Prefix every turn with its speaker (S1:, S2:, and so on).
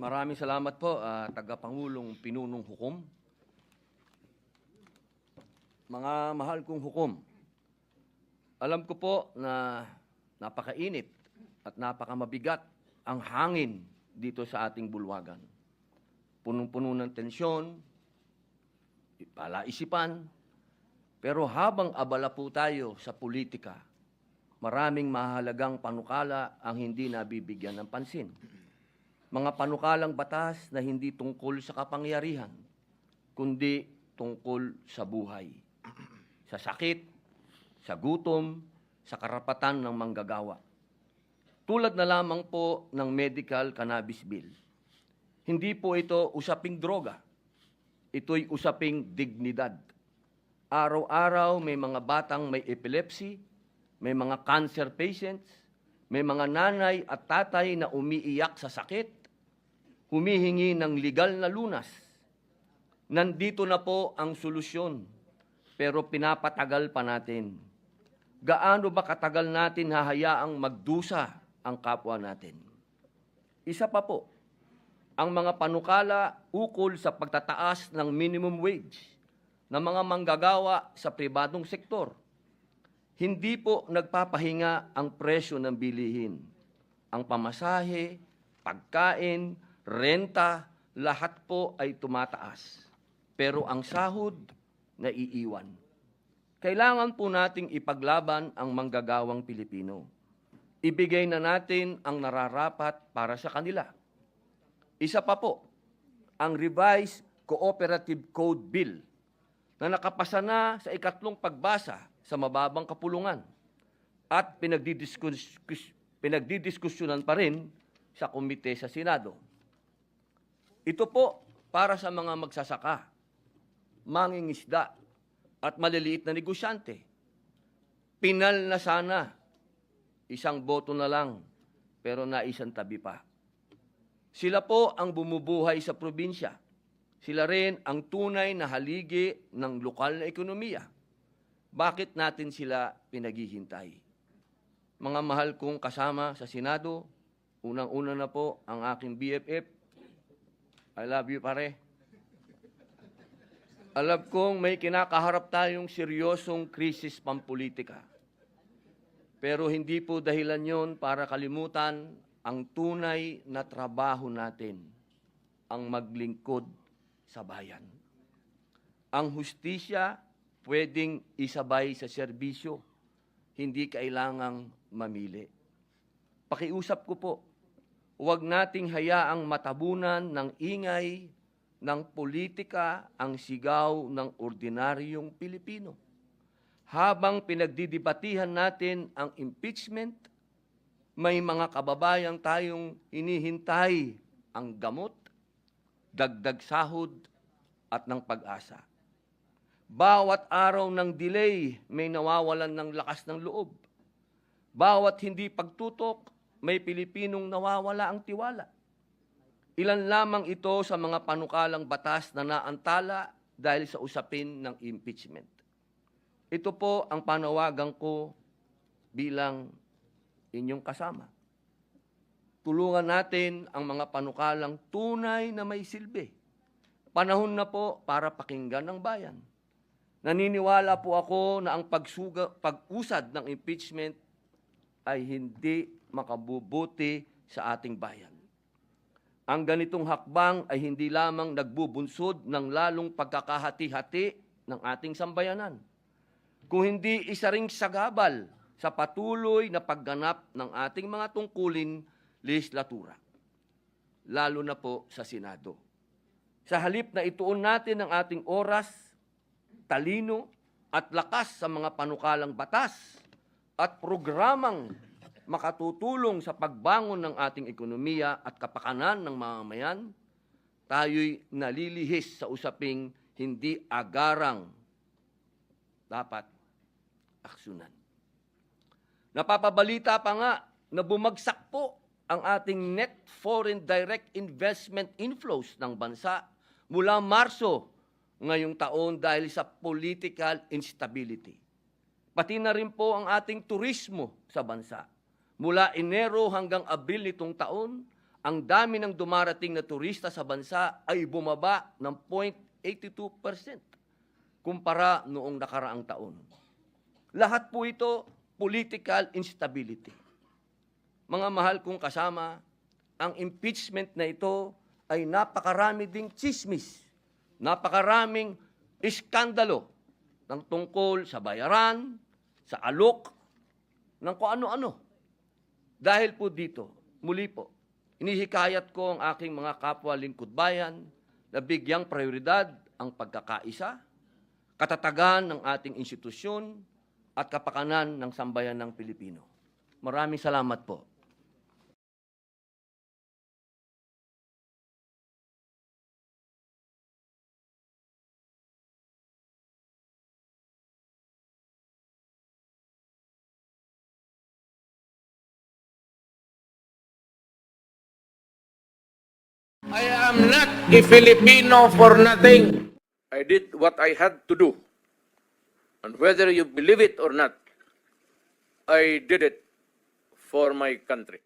S1: Maraming salamat po, Tagapangulong Pinunong Hukom. Mga mahal kong hukom, alam ko po na napakainit at napakamabigat ang hangin dito sa ating bulwagan. Punong-puno ng tensyon, palaisipan, pero habang abala po tayo sa politika, maraming mahalagang panukala ang hindi nabibigyan ng pansin. Mga panukalang batas na hindi tungkol sa kapangyarihan, kundi tungkol sa buhay, sa sakit, sa gutom, sa karapatan ng manggagawa. Tulad na lamang po ng medical cannabis bill. Hindi po ito usaping droga. Ito'y usaping dignidad. Araw-araw may mga batang may epilepsy, may mga cancer patients, may mga nanay at tatay na umiiyak sa sakit, humihingi ng legal na lunas. Nandito na po ang solusyon, pero pinapatagal pa natin. Gaano ba katagal natin hahayaang magdusa ang kapwa natin? Isa pa po, ang mga panukala ukol sa pagtataas ng minimum wage ng mga manggagawa sa pribadong sektor. Hindi po nagpapahinga ang presyo ng bilihin. Ang pamasahe, pagkain, renta, lahat po ay tumataas. Pero ang sahod, naiiwan. Kailangan po nating ipaglaban ang manggagawang Pilipino. Ibigay na natin ang nararapat para sa kanila. Isa pa po, ang Revised Cooperative Code Bill na nakapasa na sa ikatlong pagbasa sa mababang kapulungan at pinagdidiskusyonan pa rin sa komite sa Senado. Ito po para sa mga magsasaka, mangingisda at maliliit na negosyante. Pinal na sana, isang boto na lang, pero naisang tabi pa. Sila po ang bumubuhay sa probinsya. Sila rin ang tunay na haligi ng lokal na ekonomiya. Bakit natin sila pinaghihintay? Mga mahal kong kasama sa Senado, unang-una na po ang aking BFF. I love you, pare. Alam kong may kinakaharap tayong seryosong krisis pampolitika. Pero hindi po dahilan yon para kalimutan ang tunay na trabaho natin, ang maglingkod sa bayan. Ang hustisya pwedeng isabay sa serbisyo, hindi kailangang mamili. Pakiusap ko po, huwag nating hayaang matabunan ng ingay ng politika ang sigaw ng ordinaryong Pilipino. Habang pinagdidibatihan natin ang impeachment, may mga kababayang tayong hinihintay ang gamot, dagdag sahod at ng pag-asa. Bawat araw ng delay may nawawalan ng lakas ng loob. Bawat hindi pagtutok, may Pilipinong nawawala ang tiwala. Ilan lamang ito sa mga panukalang batas na naantala dahil sa usapin ng impeachment. Ito po ang panawagan ko bilang inyong kasama. Tulungan natin ang mga panukalang tunay na may silbi. Panahon na po para pakinggan ng bayan. Naniniwala po ako na ang pag-usad ng impeachment ay hindi makabubuti sa ating bayan. Ang ganitong hakbang ay hindi lamang nagbubunsod ng lalong pagkakahati-hati ng ating sambayanan, kung hindi isa ring sagabal sa patuloy na pagganap ng ating mga tungkulin lehislatura, lalo na po sa Senado. Sa halip na ituon natin ang ating oras, talino at lakas sa mga panukalang batas at programang makatutulong sa pagbangon ng ating ekonomiya at kapakanan ng mamamayan, tayo'y nalilihis sa usaping hindi agarang dapat aksyonan. Napapabalita pa nga na bumagsak po ang ating net foreign direct investment inflows ng bansa mula Marso ngayong taon dahil sa political instability. Pati na rin po ang ating turismo sa bansa. Mula Enero hanggang Abril nitong taon ang dami ng dumarating na turista sa bansa ay bumaba ng 0.82% kumpara noong nakaraang taon. Lahat po ito, political instability. Mga mahal kong kasama, ang impeachment na ito ay napakarami ding tsismis, napakaraming iskandalo ng tungkol sa bayaran, sa alok, ng kung ano-ano. Dahil po dito, muli po, inihikayat ko ang aking mga kapwa lingkod bayan na bigyang prioridad ang pagkakaisa, katatagan ng ating institusyon, at kapakanan ng sambayan ng Pilipino. Maraming salamat po.
S2: I am not a Filipino for nothing. I did what I had to do. And whether you believe it or not, I did it for my country.